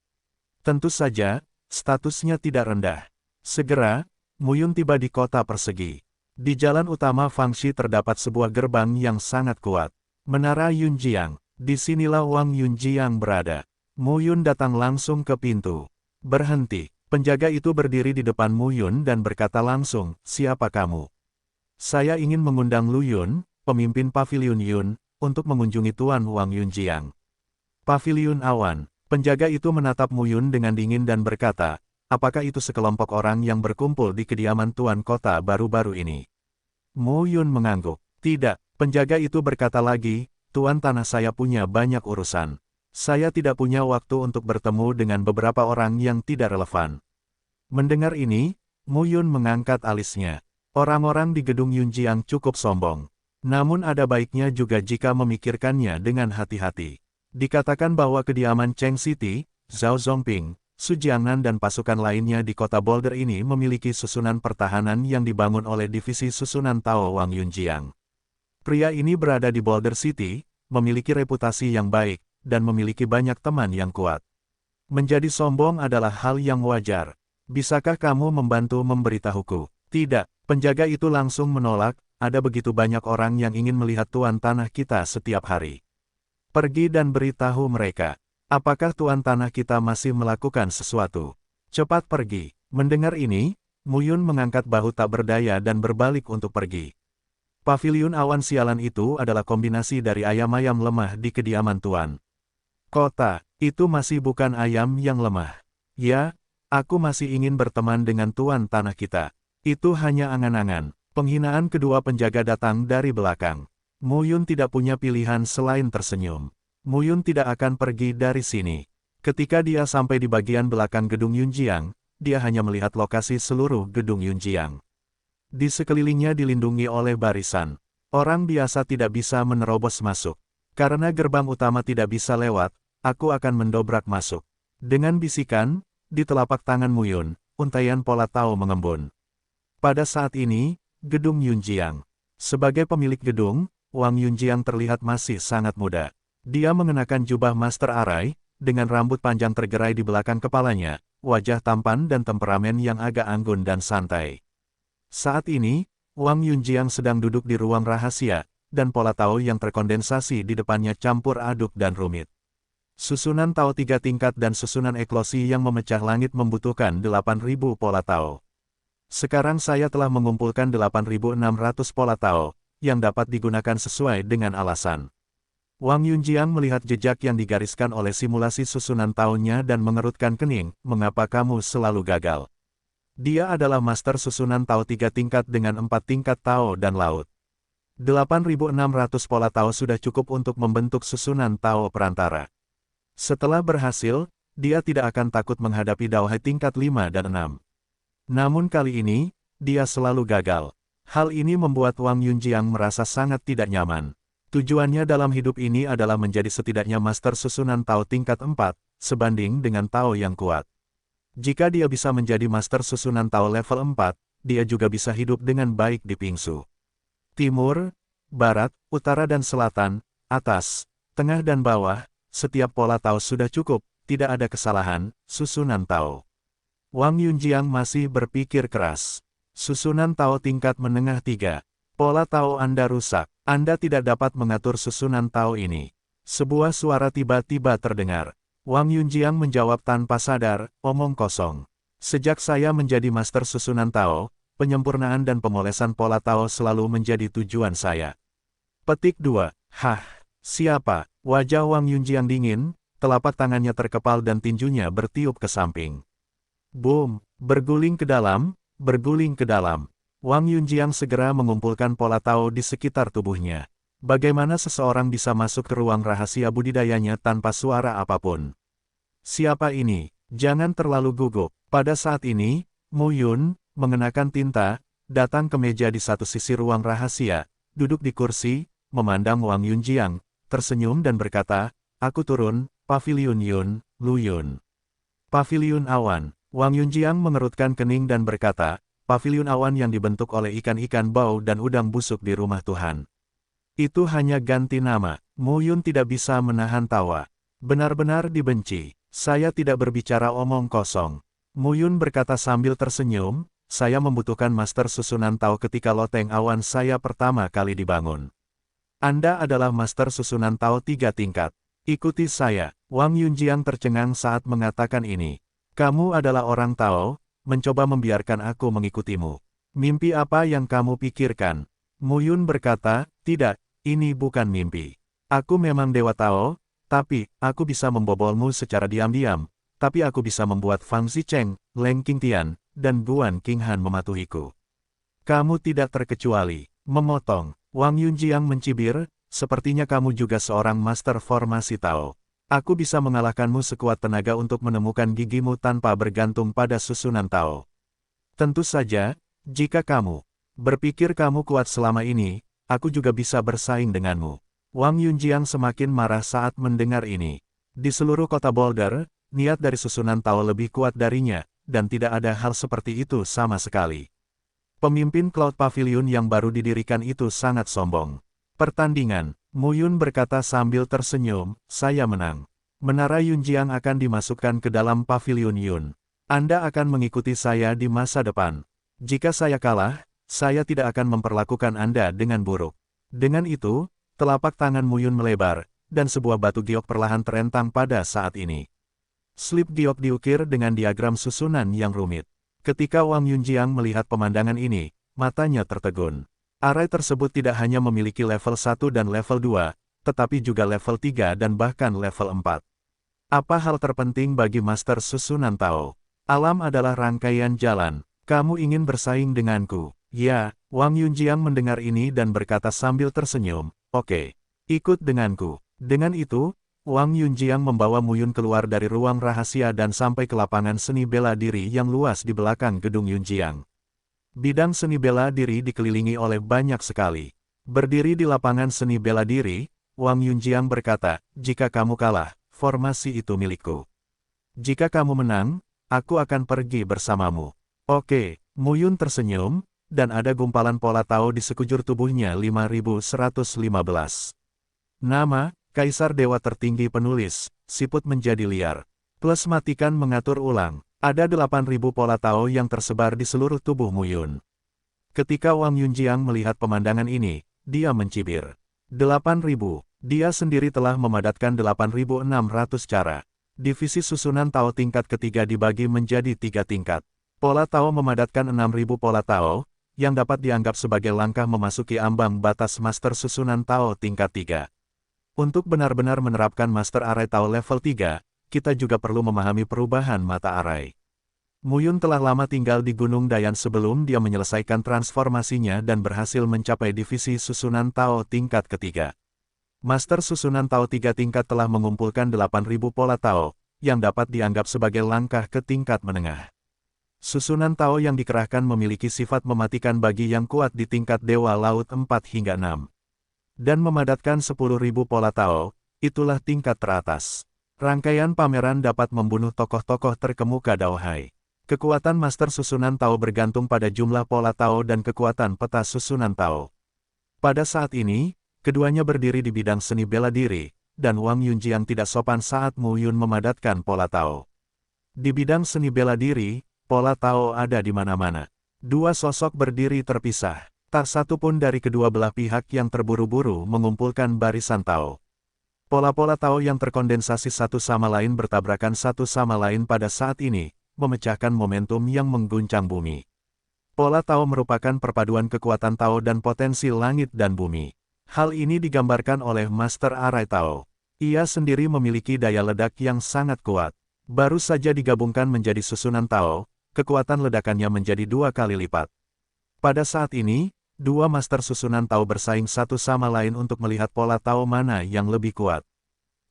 Tentu saja, statusnya tidak rendah. Segera, Mu Yun tiba di kota persegi. Di jalan utama Fangxi terdapat sebuah gerbang yang sangat kuat. Menara Yunjiang. Disinilah Wang Yunjiang berada. Mu Yun datang langsung ke pintu. Berhenti. Penjaga itu berdiri di depan Mu Yun dan berkata langsung, siapa kamu? Saya ingin mengundang Lu Yun, pemimpin pavilion Yun, untuk mengunjungi Tuan Wang Yunjiang. Pavilion Awan. Penjaga itu menatap Mu Yun dengan dingin dan berkata, apakah itu sekelompok orang yang berkumpul di kediaman Tuan kota baru-baru ini? Mu Yun mengangguk. Tidak, penjaga itu berkata lagi, Tuan tanah saya punya banyak urusan. Saya tidak punya waktu untuk bertemu dengan beberapa orang yang tidak relevan. Mendengar ini, Mu Yun mengangkat alisnya. Orang-orang di gedung Yunjiang cukup sombong. Namun ada baiknya juga jika memikirkannya dengan hati-hati. Dikatakan bahwa kediaman Cheng City, Zhao Zongping, Su Jiangnan dan pasukan lainnya di kota Boulder ini memiliki susunan pertahanan yang dibangun oleh divisi susunan Tao Wang Yunjiang. Pria ini berada di Boulder City, memiliki reputasi yang baik, dan memiliki banyak teman yang kuat. Menjadi sombong adalah hal yang wajar. Bisakah kamu membantu memberitahuku? Tidak, penjaga itu langsung menolak, ada begitu banyak orang yang ingin melihat tuan tanah kita setiap hari. Pergi dan beritahu mereka. Apakah tuan tanah kita masih melakukan sesuatu? Cepat pergi. Mendengar ini, Mu Yun mengangkat bahu tak berdaya dan berbalik untuk pergi. Pavilion awan sialan itu adalah kombinasi dari ayam-ayam lemah di kediaman tuan kota. Itu masih bukan ayam yang lemah. Ya, aku masih ingin berteman dengan tuan tanah kita. Itu hanya angan-angan. Penghinaan kedua penjaga datang dari belakang. Mu Yun tidak punya pilihan selain tersenyum. Mu Yun tidak akan pergi dari sini. Ketika dia sampai di bagian belakang gedung Yunjiang, dia hanya melihat lokasi seluruh gedung Yunjiang. Di sekelilingnya dilindungi oleh barisan. Orang biasa tidak bisa menerobos masuk. Karena gerbang utama tidak bisa lewat, aku akan mendobrak masuk. Dengan bisikan, di telapak tangan Mu Yun, untaian pola Tao mengembun. Pada saat ini, gedung Yunjiang. Sebagai pemilik gedung, Wang Yunjiang terlihat masih sangat muda. Dia mengenakan jubah master arai, dengan rambut panjang tergerai di belakang kepalanya, wajah tampan dan temperamen yang agak anggun dan santai. Saat ini, Wang Yunjiang sedang duduk di ruang rahasia, dan pola Tao yang terkondensasi di depannya campur aduk dan rumit. Susunan Tao 3 tingkat dan susunan eklosi yang memecah langit membutuhkan 8.000 pola Tao. Sekarang saya telah mengumpulkan 8.600 pola Tao, yang dapat digunakan sesuai dengan alasan. Wang Yunjiang melihat jejak yang digariskan oleh simulasi susunan Tao-nya dan mengerutkan kening, mengapa kamu selalu gagal? Dia adalah master susunan Tao 3 tingkat dengan 4 tingkat Tao dan laut. 8.600 pola Tao sudah cukup untuk membentuk susunan Tao perantara. Setelah berhasil, dia tidak akan takut menghadapi Dao Hai tingkat 5 dan 6. Namun kali ini, dia selalu gagal. Hal ini membuat Wang Yunjiang merasa sangat tidak nyaman. Tujuannya dalam hidup ini adalah menjadi setidaknya master susunan Tao tingkat 4, sebanding dengan Tao yang kuat. Jika dia bisa menjadi master susunan Tao level 4, dia juga bisa hidup dengan baik di Pingsu. Timur, Barat, Utara dan Selatan, atas, tengah dan bawah, setiap pola Tao sudah cukup, tidak ada kesalahan, susunan Tao. Wang Yunjiang masih berpikir keras. Susunan Tao tingkat menengah 3. Pola Tao Anda rusak, Anda tidak dapat mengatur susunan Tao ini. Sebuah suara tiba-tiba terdengar. Wang Yunjiang menjawab tanpa sadar, omong kosong. Sejak saya menjadi master susunan Tao, penyempurnaan dan pemolesan pola Tao selalu menjadi tujuan saya. Petik 2. Hah, siapa? Wajah Wang Yunjiang dingin, telapak tangannya terkepal dan tinjunya bertiup ke samping. Boom, berguling ke dalam, berguling ke dalam. Wang Yunjiang segera mengumpulkan pola Tao di sekitar tubuhnya. Bagaimana seseorang bisa masuk ke ruang rahasia budidayanya tanpa suara apapun? Siapa ini? Jangan terlalu gugup. Pada saat ini, Mu Yun, mengenakan tinta, datang ke meja di satu sisi ruang rahasia, duduk di kursi, memandang Wang Yunjiang, tersenyum dan berkata, "Aku turun, Paviliun Yun, Lu Yun." Paviliun Awan. Wang Yunjiang mengerutkan kening dan berkata, "Paviliun awan yang dibentuk oleh ikan-ikan bau dan udang busuk di rumah Tuhan. Itu hanya ganti nama." Mu Yun tidak bisa menahan tawa. Benar-benar dibenci. Saya tidak berbicara omong kosong. Mu Yun berkata sambil tersenyum, saya membutuhkan master susunan Tao ketika loteng awan saya pertama kali dibangun. Anda adalah master susunan Tao 3 tingkat. Ikuti saya. Wang Yunjiang tercengang saat mengatakan ini. Kamu adalah orang Tao, mencoba membiarkan aku mengikutimu. Mimpi apa yang kamu pikirkan? Mu Yun berkata, tidak, ini bukan mimpi. Aku memang Dewa Tao, tapi, aku bisa membobolmu secara diam-diam, tapi aku bisa membuat Fang Zicheng, Leng Qingtian, dan Guan Qinghan mematuhiku. Kamu tidak terkecuali. Memotong. Wang Yunjiang mencibir, sepertinya kamu juga seorang master formasi Tao. Aku bisa mengalahkanmu sekuat tenaga untuk menemukan gigimu tanpa bergantung pada susunan Tao. Tentu saja, jika kamu berpikir kamu kuat selama ini, aku juga bisa bersaing denganmu. Wang Yunjiang semakin marah saat mendengar ini. Di seluruh kota Boulder, niat dari susunan Tao lebih kuat darinya, dan tidak ada hal seperti itu sama sekali. Pemimpin Cloud Pavilion yang baru didirikan itu sangat sombong. Pertandingan, Mu Yun berkata sambil tersenyum, saya menang. Menara Yunjiang akan dimasukkan ke dalam Pavilion Yun. Anda akan mengikuti saya di masa depan. Jika saya kalah, saya tidak akan memperlakukan Anda dengan buruk. Dengan itu, telapak tangan Mu Yun melebar, dan sebuah batu giok perlahan terentang pada saat ini. Slip giok diukir dengan diagram susunan yang rumit. Ketika Wang Yunjiang melihat pemandangan ini, matanya tertegun. Arai tersebut tidak hanya memiliki level 1 dan level 2, tetapi juga level 3 dan bahkan level 4. Apa hal terpenting bagi master susunan Tao? Alam adalah rangkaian jalan. Kamu ingin bersaing denganku? Ya, Wang Yunjiang mendengar ini dan berkata sambil tersenyum, oke, ikut denganku. Dengan itu, Wang Yunjiang membawa Mu Yun keluar dari ruang rahasia dan sampai ke lapangan seni bela diri yang luas di belakang gedung Yunjiang. Bidang seni bela diri dikelilingi oleh banyak sekali. Berdiri di lapangan seni bela diri, Wang Yunjiang berkata, jika kamu kalah, formasi itu milikku. Jika kamu menang, aku akan pergi bersamamu. Oke, Mu Yun tersenyum, dan ada gumpalan pola Tao di sekujur tubuhnya 5115. Nama, Kaisar Dewa Tertinggi Penulis, siput menjadi liar. Plus matikan mengatur ulang. Ada 8.000 pola Tao yang tersebar di seluruh tubuh Mu Yun. Ketika Wang Yunjiang melihat pemandangan ini, dia mencibir. 8.000, dia sendiri telah memadatkan 8.600 cara. Divisi susunan Tao tingkat ketiga dibagi menjadi 3 tingkat. Pola Tao memadatkan 6.000 pola Tao, yang dapat dianggap sebagai langkah memasuki ambang batas master susunan Tao tingkat 3. Untuk benar-benar menerapkan Master Arai Tao level 3, kita juga perlu memahami perubahan mata arai. Muyun telah lama tinggal di Gunung Dayan sebelum dia menyelesaikan transformasinya dan berhasil mencapai divisi susunan Tao tingkat ketiga. Master susunan Tao 3 tingkat telah mengumpulkan 8.000 pola Tao, yang dapat dianggap sebagai langkah ke tingkat menengah. Susunan Tao yang dikerahkan memiliki sifat mematikan bagi yang kuat di tingkat Dewa Laut 4 hingga 6. Dan memadatkan 10.000 pola Tao, itulah tingkat teratas. Rangkaian pameran dapat membunuh tokoh-tokoh terkemuka Daohai. Kekuatan Master Susunan Tao bergantung pada jumlah pola Tao dan kekuatan peta Susunan Tao. Pada saat ini, keduanya berdiri di bidang seni bela diri, dan Wang Yunjiang tidak sopan saat Mu Yun memadatkan pola Tao. Di bidang seni bela diri, pola Tao ada di mana-mana. Dua sosok berdiri terpisah. Tak satu pun dari kedua belah pihak yang terburu-buru mengumpulkan barisan Tao. Pola-pola Tao yang terkondensasi satu sama lain bertabrakan satu sama lain pada saat ini, memecahkan momentum yang mengguncang bumi. Pola Tao merupakan perpaduan kekuatan Tao dan potensi langit dan bumi. Hal ini digambarkan oleh Master Arai Tao. Ia sendiri memiliki daya ledak yang sangat kuat. Baru saja digabungkan menjadi susunan Tao, kekuatan ledakannya menjadi 2 kali lipat. Pada saat ini, dua master susunan Tao bersaing satu sama lain untuk melihat pola Tao mana yang lebih kuat.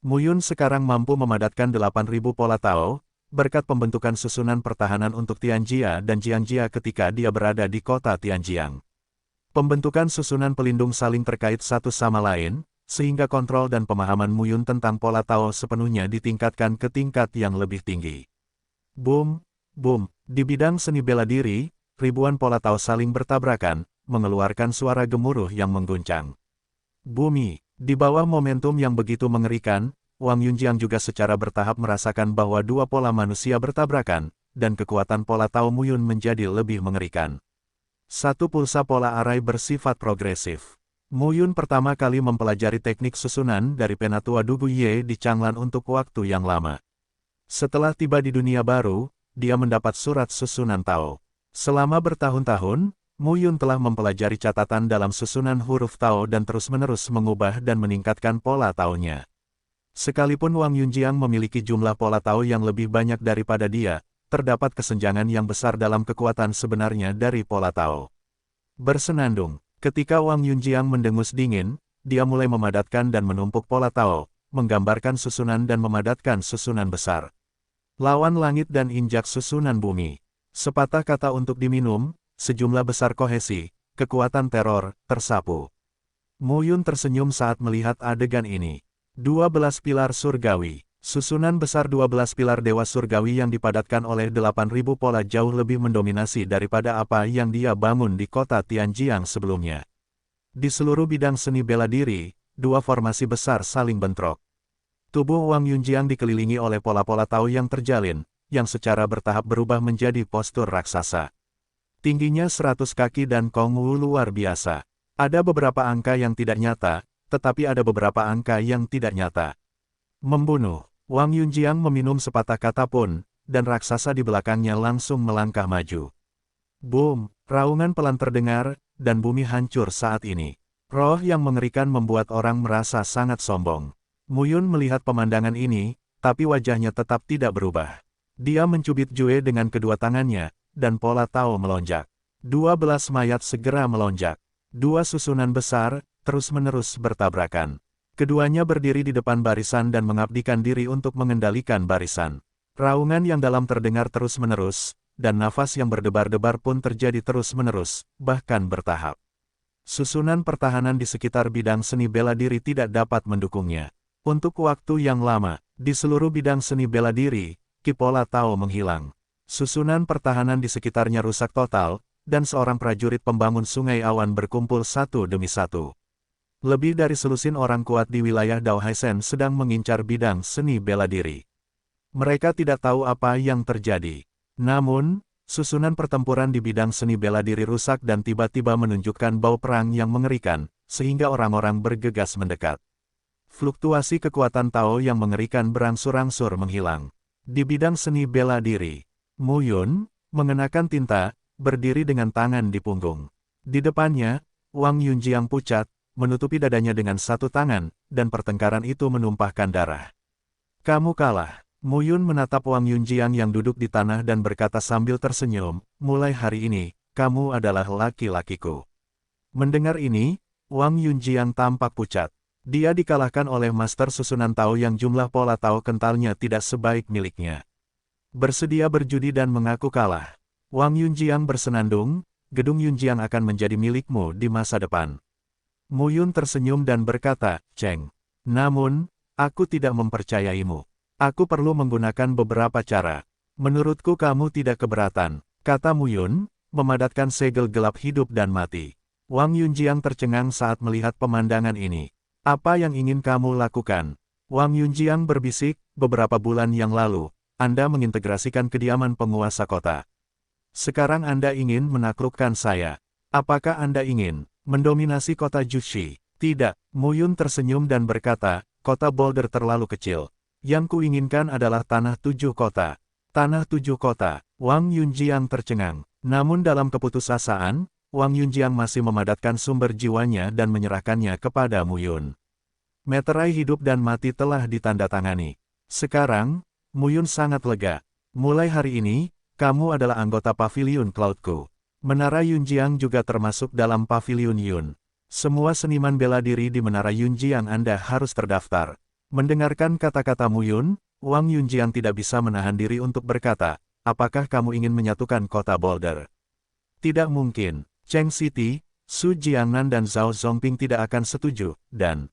Mu Yun sekarang mampu memadatkan 8.000 pola Tao, berkat pembentukan susunan pertahanan untuk Tianjia dan Jiangjia ketika dia berada di kota Tianjiang. Pembentukan susunan pelindung saling terkait satu sama lain, sehingga kontrol dan pemahaman Mu Yun tentang pola Tao sepenuhnya ditingkatkan ke tingkat yang lebih tinggi. Boom, boom, di bidang seni bela diri, ribuan pola Tao saling bertabrakan, mengeluarkan suara gemuruh yang mengguncang. Bumi, di bawah momentum yang begitu mengerikan, Wang Yunjiang juga secara bertahap merasakan bahwa dua pola manusia bertabrakan, dan kekuatan pola Tao Mu Yun menjadi lebih mengerikan. Satu pulsa pola arai bersifat progresif. Mu Yun pertama kali mempelajari teknik susunan dari Penatua Dugu Ye di Changlan untuk waktu yang lama. Setelah tiba di dunia baru, dia mendapat surat susunan Tao. Selama bertahun-tahun, Mu Yun telah mempelajari catatan dalam susunan huruf Tao dan terus-menerus mengubah dan meningkatkan pola Tao-nya. Sekalipun Wang Yunjiang memiliki jumlah pola Tao yang lebih banyak daripada dia, terdapat kesenjangan yang besar dalam kekuatan sebenarnya dari pola Tao. Bersenandung, ketika Wang Yunjiang mendengus dingin, dia mulai memadatkan dan menumpuk pola Tao, menggambarkan susunan dan memadatkan susunan besar. Lawan langit dan injak susunan bumi. Sepatah kata untuk diminum, sejumlah besar kohesi, kekuatan teror, tersapu. Mu Yun tersenyum saat melihat adegan ini. 12 pilar surgawi. Susunan besar 12 pilar dewa surgawi yang dipadatkan oleh 8.000 pola jauh lebih mendominasi daripada apa yang dia bangun di kota Tianjiang sebelumnya. Di seluruh bidang seni bela diri, dua formasi besar saling bentrok. Tubuh Wang Yunjiang dikelilingi oleh pola-pola Tao yang terjalin, yang secara bertahap berubah menjadi postur raksasa. Tingginya 100 kaki dan Kong Wu luar biasa. Ada beberapa angka yang tidak nyata, tetapi ada beberapa angka yang tidak nyata. Membunuh. Wang Yunjiang meminum sepatah kata pun, dan raksasa di belakangnya langsung melangkah maju. Boom, raungan pelan terdengar, dan bumi hancur saat ini. Roh yang mengerikan membuat orang merasa sangat sombong. Mu Yun melihat pemandangan ini, tapi wajahnya tetap tidak berubah. Dia mencubit Jue dengan kedua tangannya, dan pola Tao melonjak. 12 mayat segera melonjak. Dua susunan besar, terus-menerus bertabrakan. Keduanya berdiri di depan barisan dan mengabdikan diri untuk mengendalikan barisan. Raungan yang dalam terdengar terus-menerus, dan nafas yang berdebar-debar pun terjadi terus-menerus, bahkan bertahap. Susunan pertahanan di sekitar bidang seni bela diri tidak dapat mendukungnya. Untuk waktu yang lama, di seluruh bidang seni bela diri, ki pola Tao menghilang. Susunan pertahanan di sekitarnya rusak total, dan seorang prajurit pembangun sungai awan berkumpul satu demi satu. Lebih dari selusin orang kuat di wilayah Daohaisen sedang mengincar bidang seni bela diri. Mereka tidak tahu apa yang terjadi. Namun, susunan pertempuran di bidang seni bela diri rusak dan tiba-tiba menunjukkan bau perang yang mengerikan, sehingga orang-orang bergegas mendekat. Fluktuasi kekuatan Tao yang mengerikan berangsur-angsur menghilang. Di bidang seni bela diri, Mu Yun, mengenakan tinta, berdiri dengan tangan di punggung. Di depannya, Wang Yunjiang pucat, menutupi dadanya dengan satu tangan, dan pertengkaran itu menumpahkan darah. Kamu kalah. Mu Yun menatap Wang Yunjiang yang duduk di tanah dan berkata sambil tersenyum, mulai hari ini, kamu adalah laki-lakiku. Mendengar ini, Wang Yunjiang tampak pucat. Dia dikalahkan oleh master susunan Tao yang jumlah pola Tao kentalnya tidak sebaik miliknya. Bersedia berjudi dan mengaku kalah. Wang Yunjiang bersenandung, gedung Yunjiang akan menjadi milikmu di masa depan. Mu Yun tersenyum dan berkata, Cheng. Namun, aku tidak mempercayaimu. Aku perlu menggunakan beberapa cara. Menurutku kamu tidak keberatan, kata Mu Yun, memadatkan segel gelap hidup dan mati. Wang Yunjiang tercengang saat melihat pemandangan ini. Apa yang ingin kamu lakukan? Wang Yunjiang berbisik, beberapa bulan yang lalu, Anda mengintegrasikan kediaman penguasa kota. Sekarang Anda ingin menaklukkan saya. Apakah Anda ingin mendominasi kota Jushi? Tidak, Mu Yun tersenyum dan berkata, kota Boulder terlalu kecil. Yang kuinginkan adalah tanah 7 kota. Tanah 7 kota. Wang Yunjiang tercengang. Namun dalam keputusasaan, Wang Yunjiang masih memadatkan sumber jiwanya dan menyerahkannya kepada Mu Yun. Meterai hidup dan mati telah ditandatangani. Sekarang, Mu Yun sangat lega. Mulai hari ini, kamu adalah anggota Paviliun Cloudku. Menara Yunjiang juga termasuk dalam Paviliun Yun. Semua seniman bela diri di Menara Yunjiang Anda harus terdaftar. Mendengarkan kata-kata Mu Yun, Wang Yunjiang tidak bisa menahan diri untuk berkata, apakah kamu ingin menyatukan kota Boulder? Tidak mungkin. Cheng City, Su Jiangnan dan Zhao Zongping tidak akan setuju, dan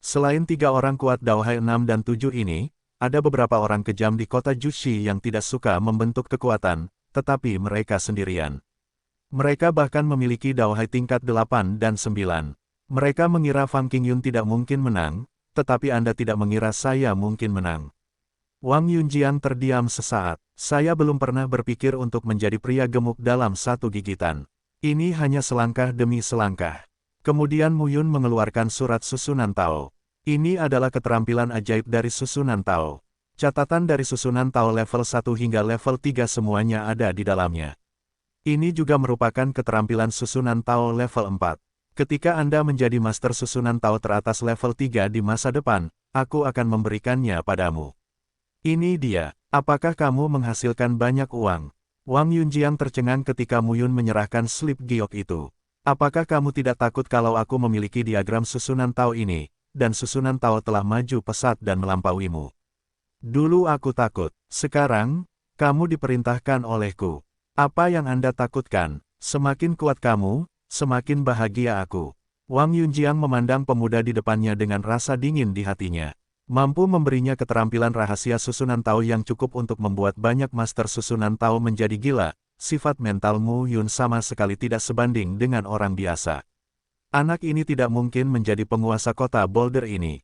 selain 3 orang kuat Daohai 6 dan 7 ini, ada beberapa orang kejam di kota Jushi yang tidak suka membentuk kekuatan, tetapi mereka sendirian. Mereka bahkan memiliki Daohai tingkat 8 dan 9. Mereka mengira Fang Qingyun tidak mungkin menang, tetapi Anda tidak mengira saya mungkin menang. Wang Yunjiang terdiam sesaat. Saya belum pernah berpikir untuk menjadi pria gemuk dalam satu gigitan. Ini hanya selangkah demi selangkah. Kemudian Mu Yun mengeluarkan surat susunan Tao. Ini adalah keterampilan ajaib dari susunan Tao. Catatan dari susunan Tao level 1 hingga level 3 semuanya ada di dalamnya. Ini juga merupakan keterampilan susunan Tao level 4. Ketika Anda menjadi master susunan Tao teratas level 3 di masa depan, aku akan memberikannya padamu. Ini dia. Apakah kamu menghasilkan banyak uang? Wang Yunjiang tercengang ketika Mu Yun menyerahkan slip giok itu. Apakah kamu tidak takut kalau aku memiliki diagram susunan Tao ini, dan susunan Tao telah maju pesat dan melampauimu? Dulu aku takut. Sekarang, kamu diperintahkan olehku. Apa yang Anda takutkan? Semakin kuat kamu, semakin bahagia aku. Wang Yunjiang memandang pemuda di depannya dengan rasa dingin di hatinya. Mampu memberinya keterampilan rahasia susunan Tao yang cukup untuk membuat banyak master susunan Tao menjadi gila. Sifat mental Mu Yun sama sekali tidak sebanding dengan orang biasa. Anak ini tidak mungkin menjadi penguasa kota Boulder ini.